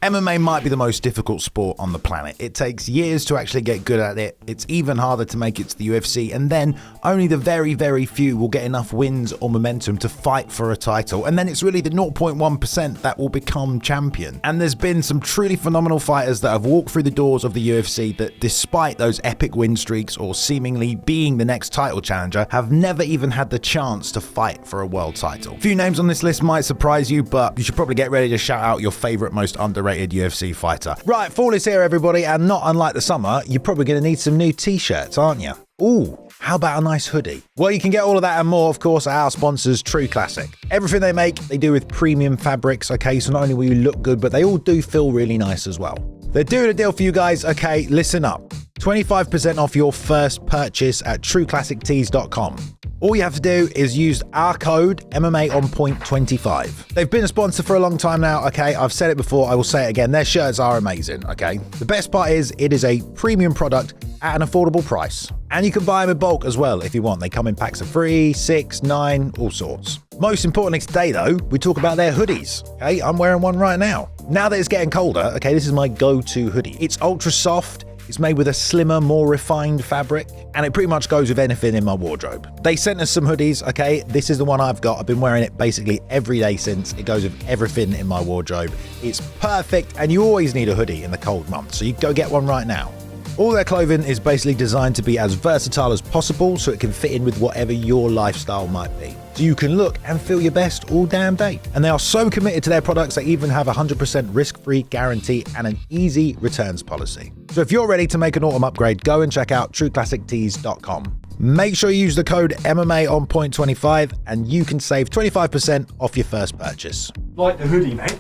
MMA might be the most difficult sport on the planet. It takes years to actually get good at it. It's even harder to make it to the UFC, and then only the very, very few will get enough wins or momentum to fight for a title, and then it's really the 0.1% that will become champion. And there's been some truly phenomenal fighters that have walked through the doors of the UFC that, despite those epic win streaks or seemingly being the next title challenger, have never even had the chance to fight for a world title. A few names on this list might surprise you, but you should probably get ready to shout out your favorite, most underrated UFC fighter. Right, fall is here, everybody, and not unlike the summer, you're probably going to need some new t-shirts, aren't you? Ooh, how about a nice hoodie? Well, you can get all of that and more, of course, at our sponsors, True Classic. Everything they make, they do with premium fabrics, okay? So not only will you look good, but they all do feel really nice as well. They're doing a deal for you guys, okay? Listen up. 25% off your first purchase at trueclassictees.com. All you have to do is use our code MMAOnPoint25. They've been a sponsor for a long time now, okay? I've said it before, I will say it again. Their shirts are amazing, okay? The best part is it is a premium product at an affordable price. And you can buy them in bulk as well if you want. They come in packs of 3, 6, 9, all sorts. Most importantly today, though, we talk about their hoodies, okay? I'm wearing one right now. Now that it's getting colder, okay, this is my go-to hoodie. It's ultra soft. It's made with a slimmer, more refined fabric, and it pretty much goes with anything in my wardrobe. They sent us some hoodies, okay? This is the one I've got. I've been wearing it basically every day since. It goes with everything in my wardrobe. It's perfect, and you always need a hoodie in the cold months, so you go get one right now. All their clothing is basically designed to be as versatile as possible so it can fit in with whatever your lifestyle might be. So you can look and feel your best all damn day. And they are so committed to their products, they even have a 100% risk-free guarantee and an easy returns policy. So if you're ready to make an autumn upgrade, go and check out trueclassictees.com. Make sure you use the code MMAOnPoint25 and you can save 25% off your first purchase. Like the hoodie, mate.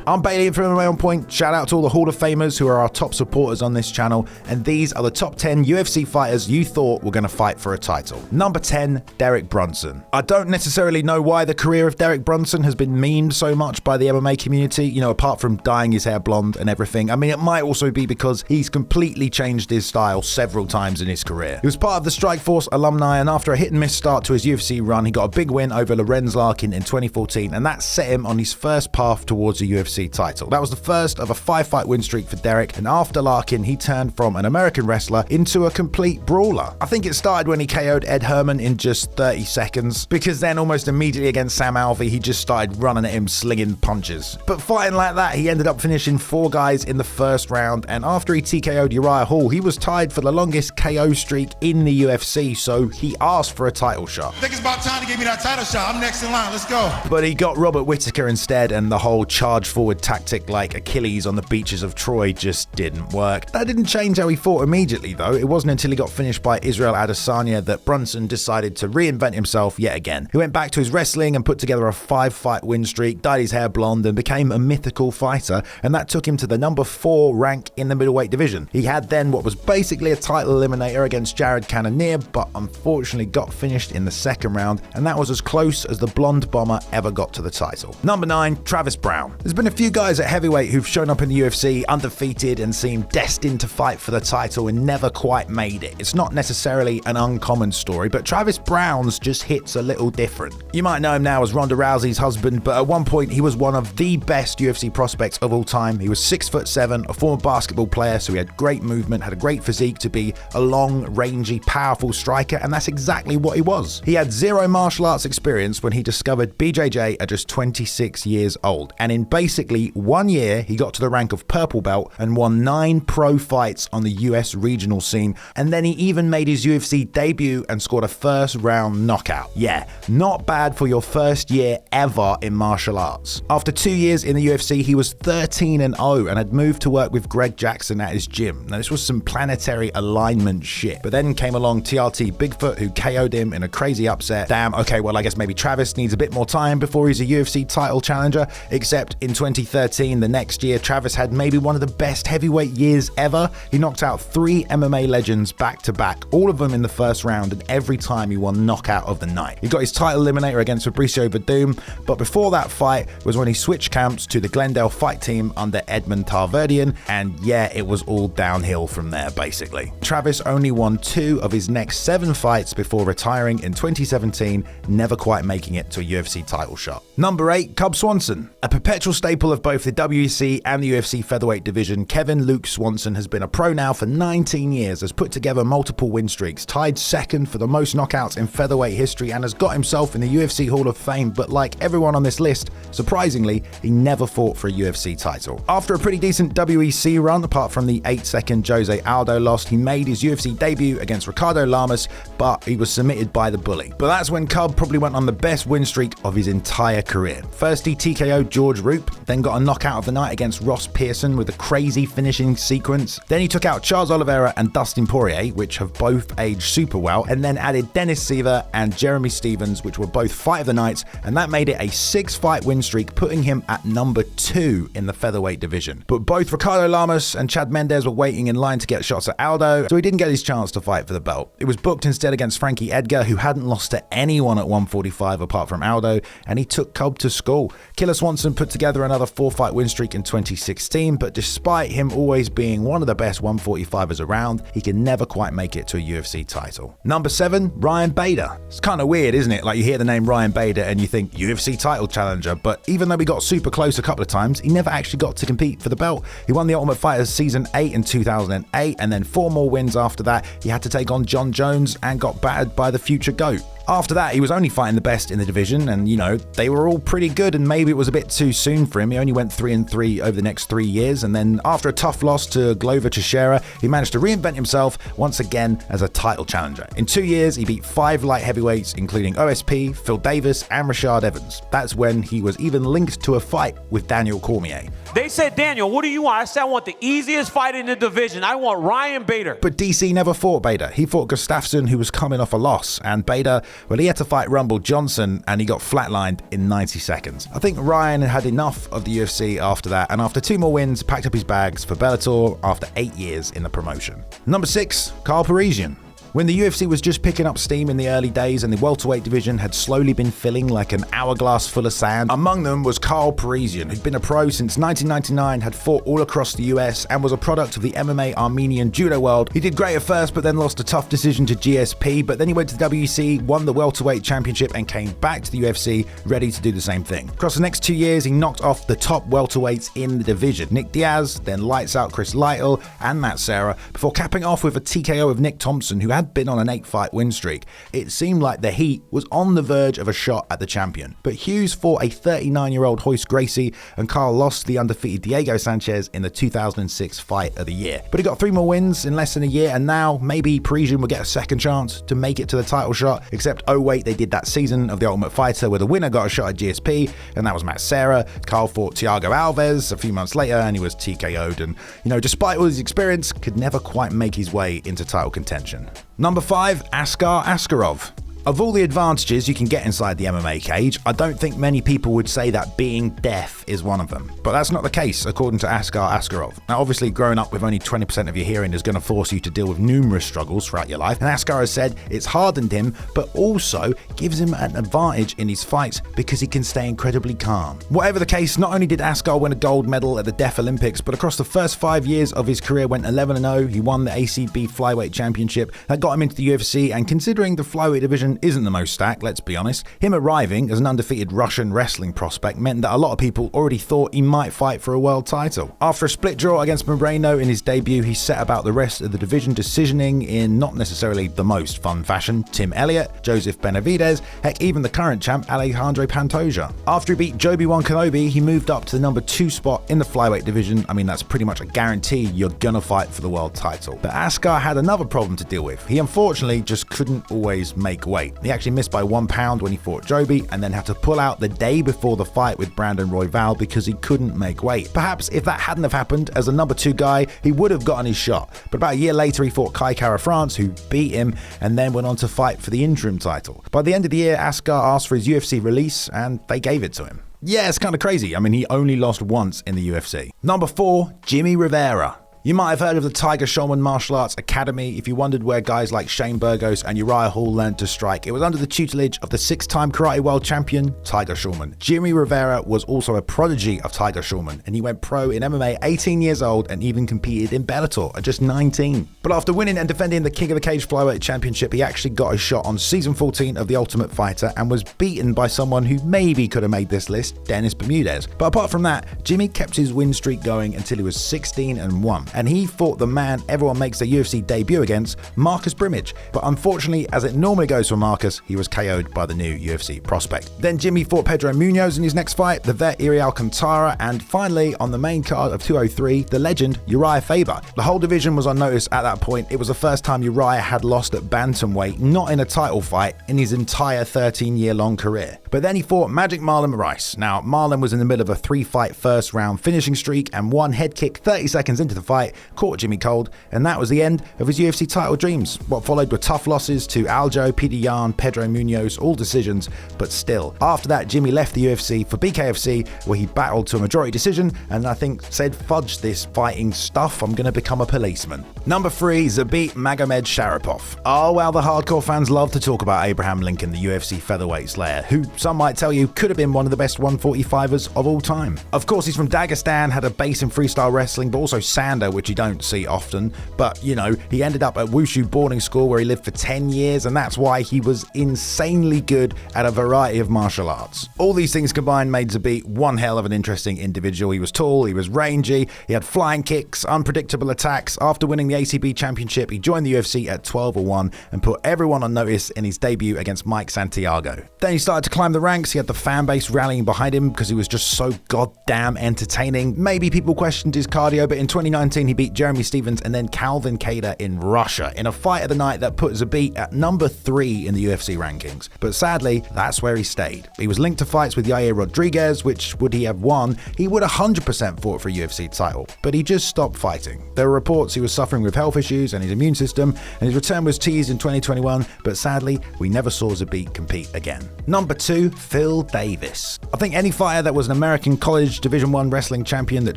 I'm Bailey from MMA On Point. Shout out to all the Hall of Famers who are our top supporters on this channel, and these are the top 10 UFC fighters you thought were going to fight for a title. Number 10, Derek Brunson. I don't necessarily know why the career of Derek Brunson has been memed so much by the MMA community, you know, apart from dyeing his hair blonde and everything. I mean, it might also be because he's completely changed his style several times in his career. He was part of the Strikeforce alumni, and after a hit and miss start to his UFC run, he got a big win over Lorenz Larkin in 2014, and that set him on his first path towards a UFC title. That was the first of a 5-fight win streak for Derek, and after Larkin, he turned from an American wrestler into a complete brawler. I think it started when he KO'd Ed Herman in just 30 seconds, because then almost immediately against Sam Alvey, he just started running at him, slinging punches. But fighting like that, he ended up finishing 4 guys in the first round, and after he TKO'd Uriah Hall, he was tied for the longest KO streak in the UFC, so he asked for a title shot. I think it's about time to give me that title shot. I'm next in line. Let's go. But he got Robert Whittaker instead, and the whole charge forward tactic like Achilles on the beaches of Troy just didn't work. That didn't change how he fought immediately, though. It wasn't until he got finished by Israel Adesanya that Brunson decided to reinvent himself yet again. He went back to his wrestling and put together a 5-fight win streak, dyed his hair blonde, and became a mythical fighter, and that took him to the number 4 rank in the middleweight division. He had then what was basically a title eliminator against Jared Cannonier, but unfortunately got finished in the second round, and that was as close as the blonde bomber ever got to the title. Number 9, Travis Browne. There's been a few guys at heavyweight who've shown up in the UFC undefeated and seemed destined to fight for the title and never quite made it. It's not necessarily an uncommon story, but Travis Browne's just hits a little different. You might know him now as Ronda Rousey's husband, but at one point he was one of the best UFC prospects of all time. He was 6'7", a former basketball player, so he had great movement, had a great physique to be a long, rangy, powerful striker, and that's exactly what he was. He had 0 martial arts experience when he discovered BJJ at just 26 years old, and in basically 1 year, he got to the rank of purple belt and won 9 pro fights on the US regional scene, and then he even made his UFC debut and scored a first-round knockout. Yeah, not bad for your first year ever in martial arts. After 2 years in the UFC, he was 13-0 and had moved to work with Greg Jackson at his gym. Now, this was some planetary alignment shit, but then came along TRT Bigfoot, who KO'd him in a crazy upset. Damn, okay, well, I guess maybe Travis needs a bit more time before he's a UFC title challenger, except in 2013, the next year, Travis had maybe one of the best heavyweight years ever. He knocked out 3 MMA legends back to back, all of them in the first round, and every time he won knockout of the night. He got his title eliminator against Fabricio Verdum, but before that fight was when he switched camps to the Glendale fight team under Edmond Tarverdian, and yeah, it was all downhill from there basically. Travis only won 2 of his next 7 fights before retiring in 2017, never quite making it to a UFC title shot. Number 8, Cub Swanson. A perpetual staple staple of both the WEC and the UFC featherweight division, Kevin Luke Swanson has been a pro now for 19 years, has put together multiple win streaks, tied second for the most knockouts in featherweight history, and has got himself in the UFC Hall of Fame. But like everyone on this list, surprisingly, he never fought for a UFC title. After a pretty decent WEC run, apart from the 8-second Jose Aldo loss, he made his UFC debut against Ricardo Lamas, but he was submitted by the bully. But that's when Cub probably went on the best win streak of his entire career. First, he TKO'd George Roop, then got a knockout of the night against Ross Pearson with a crazy finishing sequence. Then he took out Charles Oliveira and Dustin Poirier, which have both aged super well, and then added Dennis Siver and Jeremy Stevens, which were both fight of the nights, and that made it a 6-fight win streak, putting him at number 2 in the featherweight division. But both Ricardo Lamas and Chad Mendes were waiting in line to get shots at Aldo, so he didn't get his chance to fight for the belt. It was booked instead against Frankie Edgar, who hadn't lost to anyone at 145 apart from Aldo, and he took Cub to school. Killer Swanson put together another 4-fight win streak in 2016, but despite him always being one of the best 145ers around, he can never quite make it to a UFC title. Number 7, Ryan Bader. It's kind of weird, isn't it? Like, you hear the name Ryan Bader and you think UFC title challenger, but even though we got super close a couple of times, he never actually got to compete for the belt. He won the Ultimate Fighter Season 8 in 2008, and then 4 more wins after that. He had to take on John Jones and got battered by the future GOAT. After that, he was only fighting the best in the division, and they were all pretty good, and maybe it was a bit too soon for him. He only went 3-3 over the next 3 years, and then after a tough loss to Glover Teixeira, he managed to reinvent himself once again as a title challenger. In 2 years, he beat 5 light heavyweights, including OSP, Phil Davis, and Rashad Evans. That's when he was even linked to a fight with Daniel Cormier. They said, Daniel, what do you want? I said, I want the easiest fight in the division. I want Ryan Bader. But DC never fought Bader. He fought Gustafsson, who was coming off a loss, and Bader, well, he had to fight Rumble Johnson, and he got flatlined in 90 seconds. I think Ryan had enough of the UFC after that, and after 2 more wins, packed up his bags for Bellator after 8 years in the promotion. Number 6, Carl Parisian. When the UFC was just picking up steam in the early days and the welterweight division had slowly been filling like an hourglass full of sand, among them was Carl Parisian, who'd been a pro since 1999, had fought all across the US, and was a product of the MMA Armenian judo world. He did great at first, but then lost a tough decision to GSP, but then he went to the WEC, won the welterweight championship, and came back to the UFC ready to do the same thing. Across the next 2 years, he knocked off the top welterweights in the division, Nick Diaz, then lights out Chris Lytle and Matt Serra, before capping off with a TKO of Nick Thompson, who had been on an 8-fight win streak. It seemed like the heat was on the verge of a shot at the champion. But Hughes fought a 39-year-old Royce Gracie, and Carl lost to the undefeated Diego Sanchez in the 2006 Fight of the Year. But he got 3 more wins in less than a year, and now maybe Parisian will get a second chance to make it to the title shot, except oh wait, they did that season of The Ultimate Fighter where the winner got a shot at GSP, and that was Matt Serra. Carl fought Thiago Alves a few months later, and he was TKO'd, and despite all his experience, could never quite make his way into title contention. Number 5, Askar Askarov. Of all the advantages you can get inside the MMA cage, I don't think many people would say that being deaf is one of them. But that's not the case, according to Askar Askarov. Now, obviously, growing up with only 20% of your hearing is going to force you to deal with numerous struggles throughout your life. And Askar has said it's hardened him, but also gives him an advantage in his fights because he can stay incredibly calm. Whatever the case, not only did Askar win a gold medal at the Deaf Olympics, but across the first 5 years of his career went 11-0. He won the ACB Flyweight Championship. That got him into the UFC, and considering the flyweight division isn't the most stacked, let's be honest, him arriving as an undefeated Russian wrestling prospect meant that a lot of people already thought he might fight for a world title. After a split draw against Moreno in his debut, he set about the rest of the division, decisioning in not necessarily the most fun fashion Tim Elliott, Joseph Benavidez, heck, even the current champ Alejandro Pantoja. After he beat Obi-Wan Kenobi, he moved up to the number 2 spot in the flyweight division. I mean, that's pretty much a guarantee you're gonna fight for the world title. But Askar had another problem to deal with. He unfortunately just couldn't always make weight. He actually missed by 1 pound when he fought Joby, and then had to pull out the day before the fight with Brandon Royval because he couldn't make weight. Perhaps if that hadn't have happened, as a number 2 guy, he would have gotten his shot. But about a year later, he fought Kai Kara France, who beat him, and then went on to fight for the interim title. By the end of the year, Askar asked for his UFC release, and they gave it to him. Yeah, it's kind of crazy. I mean, he only lost once in the UFC. Number 4, Jimmy Rivera. You might have heard of the Tiger Schulman Martial Arts Academy if you wondered where guys like Shane Burgos and Uriah Hall learned to strike. It was under the tutelage of the 6-time karate world champion, Tiger Schulman. Jimmy Rivera was also a prodigy of Tiger Schulman, and he went pro in MMA 18 years old and even competed in Bellator at just 19. But after winning and defending the King of the Cage Flyweight Championship, he actually got a shot on season 14 of The Ultimate Fighter and was beaten by someone who maybe could have made this list, Dennis Bermudez. But apart from that, Jimmy kept his win streak going until he was 16-1, and he fought the man everyone makes their UFC debut against, Marcus Brimage. But unfortunately, as it normally goes for Marcus, he was KO'd by the new UFC prospect. Then Jimmy fought Pedro Munoz in his next fight, the vet Iri Alcantara, and finally, on the main card of 203, the legend Uriah Faber. The whole division was on notice at that point. It was the first time Uriah had lost at bantamweight, not in a title fight, in his entire 13-year-long career. But then he fought Magic Marlon Rice. Now, Marlon was in the middle of a 3-fight first-round finishing streak, and one head kick 30 seconds into the fight caught Jimmy cold, and that was the end of his UFC title dreams. What followed were tough losses to Aljo, Peter Yan, Pedro Munoz, all decisions, but still. After that, Jimmy left the UFC for BKFC, where he battled to a majority decision, and I think said, fudge this fighting stuff, I'm gonna become a policeman. Number 3, Zabit Magomed Sharipov. Oh, well, the hardcore fans love to talk about Abraham Lincoln, the UFC featherweight slayer, who some might tell you could have been one of the best 145ers of all time. Of course, he's from Dagestan, had a base in freestyle wrestling, but also Sando, which you don't see often. But, you know, he ended up at Wushu boarding school where he lived for 10 years, and that's why he was insanely good at a variety of martial arts. All these things combined made Zabit one hell of an interesting individual. He was tall, he was rangy, he had flying kicks, unpredictable attacks. After winning the ACB championship, he joined the UFC at 12-1 and put everyone on notice in his debut against Mike Santiago. Then he started to climb the ranks. He had the fan base rallying behind him because he was just so goddamn entertaining. Maybe people questioned his cardio, but in 2019 he beat Jeremy Stevens and then Calvin Kattar in Russia in a fight of the night that put Zabit at number 3 in the UFC rankings. But sadly, that's where he stayed. He was linked to fights with Yair Rodriguez, which would he have won, he would 100% fought for a UFC title. But he just stopped fighting. There were reports he was suffering with health issues and his immune system, and his return was teased in 2021, but sadly, we never saw Zabit compete again. Number 2, Phil Davis. I think any fighter that was an American college Division I wrestling champion that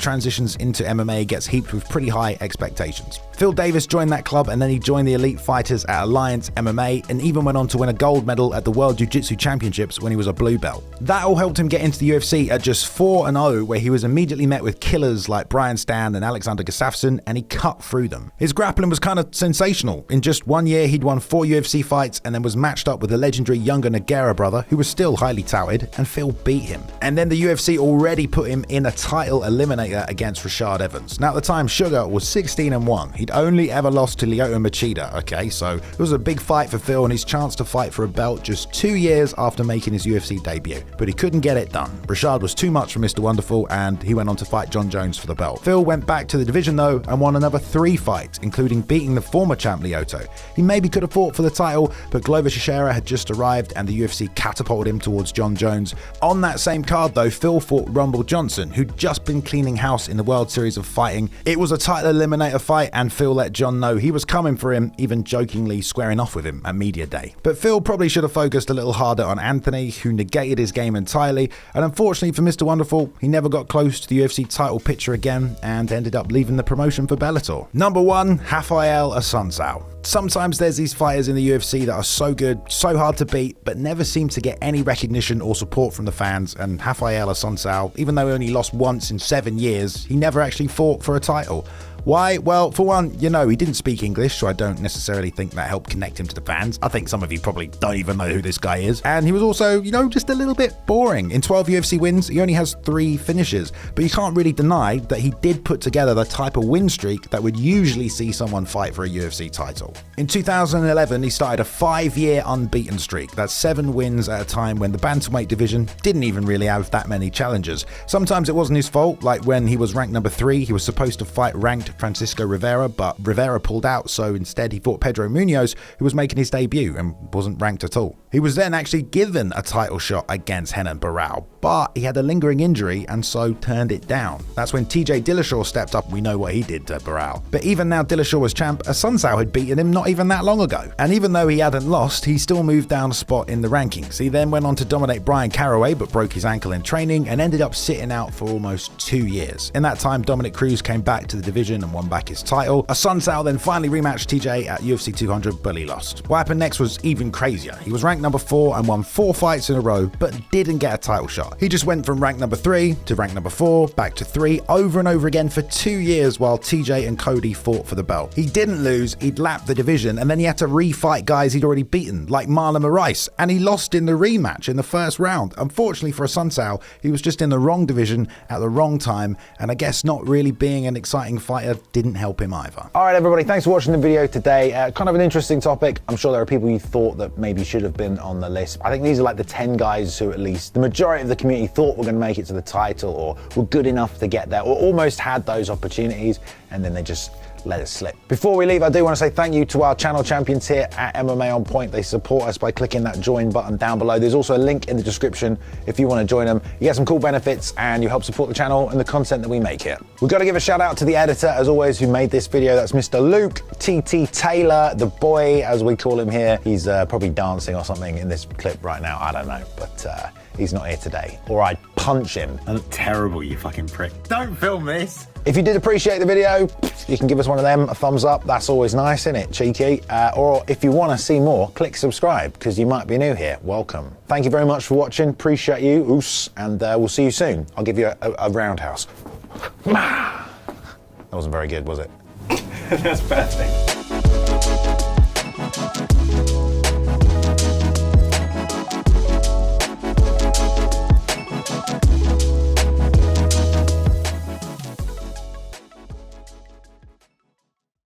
transitions into MMA gets heaped with pretty high expectations. Phil Davis joined that club, and then he joined the elite fighters at Alliance MMA and even went on to win a gold medal at the World Jiu-Jitsu Championships when he was a blue belt. That all helped him get into the UFC at just 4-0, where he was immediately met with killers like Brian Stann and Alexander Gustafsson, and he cut through them. His grappling was kind of sensational. In just 1 year, he'd won 4 UFC fights and then was matched up with the legendary younger Nogueira brother, who was still highly touted, and Phil beat him. And then the UFC already put him in a title eliminator against Rashad Evans. Now at the time, Sugar was 16-1. He'd only ever lost to Lyoto Machida, okay, so it was a big fight for Phil and his chance to fight for a belt just 2 years after making his UFC debut. But he couldn't get it done. Rashad was too much for Mr. Wonderful, and he went on to fight John Jones for the belt. Phil went back to the division though and won another 3 fights, including beating the former champ Lyoto. He maybe could have fought for the title, but Glover Teixeira had just arrived and the UFC catapulted him towards John Jones. On that same card though, Phil fought Rumble Johnson, who'd just been cleaning house in the World Series of Fighting. It was a title eliminator fight, and Phil let John know he was coming for him, even jokingly squaring off with him at media day. But Phil probably should have focused a little harder on Anthony, who negated his game entirely, and unfortunately for Mr. Wonderful, he never got close to the UFC title picture again and ended up leaving the promotion for Bellator. Number 1, Rafael Assunção. Sometimes there's these fighters in the UFC that are so good, so hard to beat, but never seem to get any recognition or support from the fans, and Rafael Assunção, even though he only lost once in 7 years, he never actually fought for a title. Why? Well, for one, you know, he didn't speak English, so I don't necessarily think that helped connect him to the fans. I think some of you probably don't even know who this guy is. And he was also, you know, just a little bit boring. In 12 UFC wins, he only has 3 finishes. But you can't really deny that he did put together the type of win streak that would usually see someone fight for a UFC title. In 2011, he started a 5-year unbeaten streak. That's 7 wins at a time when the bantamweight division didn't even really have that many challengers. Sometimes it wasn't his fault, like when he was ranked number 3, he was supposed to fight ranked Francisco Rivera, but Rivera pulled out, so instead he fought Pedro Munoz, who was making his debut and wasn't ranked at all. He was then actually given a title shot against Renan Barão, but he had a lingering injury and so turned it down. That's when TJ Dillashaw stepped up. We know what he did to Barão. But even now Dillashaw was champ, Assunção had beaten him not even that long ago. And even though he hadn't lost, he still moved down a spot in the rankings. He then went on to dominate Brian Caraway, but broke his ankle in training and ended up sitting out for almost 2 years. In that time, Dominic Cruz came back to the division division and won back his title. Assunção then finally rematched TJ at UFC 200, but he lost. What happened next was even crazier. He was ranked number 4 and won 4 fights in a row, but didn't get a title shot. He just went from rank number 3 to rank number 4, back to 3, over and over again for 2 years while TJ and Cody fought for the belt. He didn't lose, he'd lapped the division, and then he had to refight guys he'd already beaten, like Marlon Moraes, and he lost in the rematch in the first round. Unfortunately for Assunção, he was just in the wrong division at the wrong time, and I guess not really being an exciting fighter didn't help him either. Alright everybody, thanks for watching the video today. Kind of an interesting topic. I'm sure there are people you thought that maybe should have been on the list. I think these are like the 10 guys who at least the majority of the community thought were going to make it to the title, or were good enough to get there, or almost had those opportunities, and then they just let it slip. Before we leave, I do want to say thank you to our channel champions here at MMA On Point. They support us by clicking that join button down below. There's also a link in the description if you want to join them. You get some cool benefits and you help support the channel and the content that we make here. We've got to give a shout out to the editor, as always, who made this video. That's Mr. Luke TT Taylor, the boy, as we call him here. He's probably dancing or something in this clip right now. I don't know, but he's not here today, or I'd punch him. That's terrible, you fucking prick. Don't film this. If you did appreciate the video, you can give us one of them, a thumbs up. That's always nice, isn't it? Cheeky. Or if you want to see more, click subscribe, because you might be new here. Welcome. Thank you very much for watching. Appreciate you. Oos. And we'll see you soon. I'll give you a roundhouse. That wasn't very good, was it? That's perfect.